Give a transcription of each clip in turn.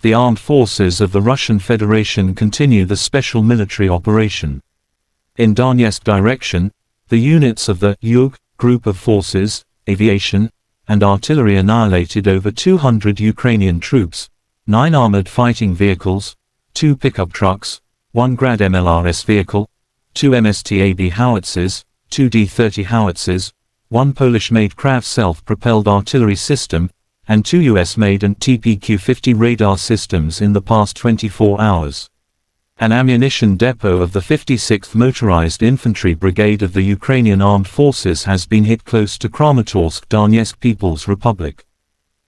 The armed forces of the Russian Federation continue the special military operation. In Donetsk direction, the units of the Yug group of forces, aviation, and artillery annihilated over 200 Ukrainian troops, 9 armored fighting vehicles, 2 pickup trucks, 1 Grad MLRS vehicle, 2 MSTAB howitzers, 2 D-30 howitzers, 1 Polish-made Krav self-propelled artillery system, and 2 US-made and TPQ-50 radar systems in the past 24 hours. An ammunition depot of the 56th Motorized Infantry Brigade of the Ukrainian Armed Forces has been hit close to Kramatorsk, Donetsk People's Republic.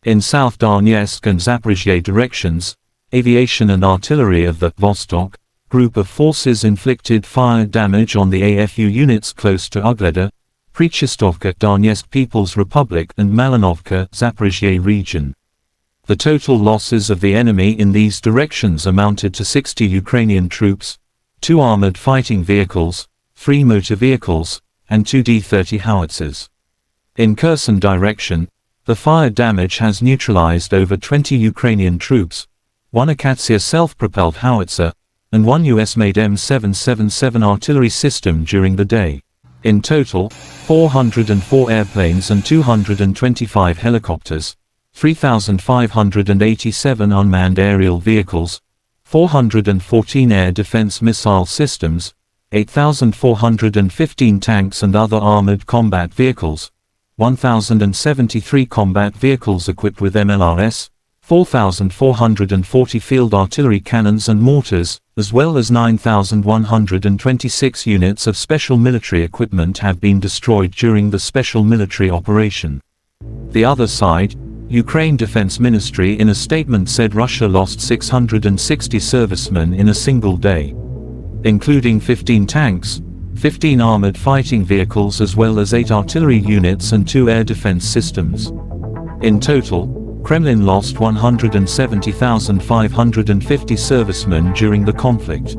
In South Donetsk and Zaporizhzhia directions, aviation and artillery of the Vostok group of forces inflicted fire damage on the AFU units close to Ugleda, Prechistovka, Donetsk People's Republic, and Malinovka, Zaporizhzhia region. The total losses of the enemy in these directions amounted to 60 Ukrainian troops, 2 armored fighting vehicles, 3 motor vehicles, and 2 D-30 howitzers. In Kherson direction, the fire damage has neutralized over 20 Ukrainian troops, 1 Akatsiya self-propelled howitzer, and 1 US-made M777 artillery system during the day. In total, 404 airplanes and 225 helicopters, 3,587 unmanned aerial vehicles, 414 air defense missile systems, 8,415 tanks and other armored combat vehicles, 1,073 combat vehicles equipped with MLRS, 4,440 field artillery cannons and mortars, as well as 9,126 units of special military equipment have been destroyed during the special military operation. The other side, Ukraine Defense Ministry in a statement said Russia lost 660 servicemen in a single day, including 15 tanks, 15 armored fighting vehicles as well as 8 artillery units and 2 air defense systems. In total, Kremlin lost 170,550 servicemen during the conflict,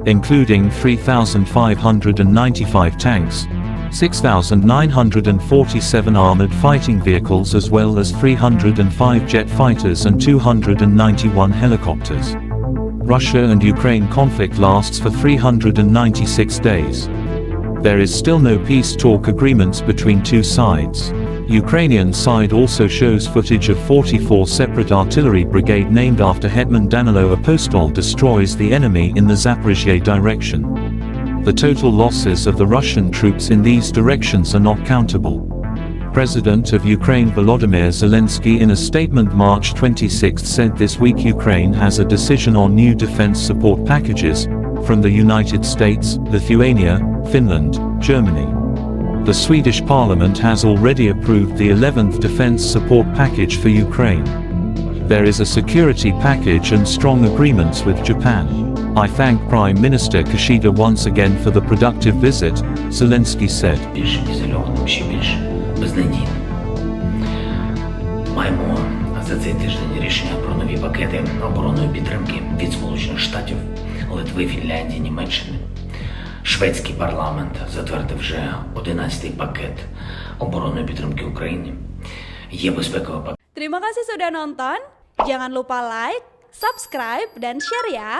including 3,595 tanks, 6,947 armored fighting vehicles as well as 305 jet fighters and 291 helicopters. Russia and Ukraine conflict lasts for 396 days. There is still no peace talk agreements between two sides. Ukrainian side also shows footage of 44 separate artillery brigade named after Hetman Danilo Apostol destroys the enemy in the Zaporizhzhia direction. The total losses of the Russian troops in these directions are not countable. President of Ukraine Volodymyr Zelensky in a statement March 26 said this week Ukraine has a decision on new defense support packages from the United States, Lithuania, Finland, Germany. The Swedish parliament has already approved the 11th defense support package for Ukraine. There is a security package and strong agreements with Japan. I thank Prime Minister Kishida once again for the productive visit, Zelensky said. Маємо за цей тиждень рішення про нові пакети оборонної підтримки від Сполучених Штатів, Литви, Фінляндії, Німеччини. Шведський парламент затвердив вже 11-й пакет оборонної підтримки Україні. Є безпековий пакет. Terima kasih sudah nonton. Jangan lupa like, subscribe, dan share ya.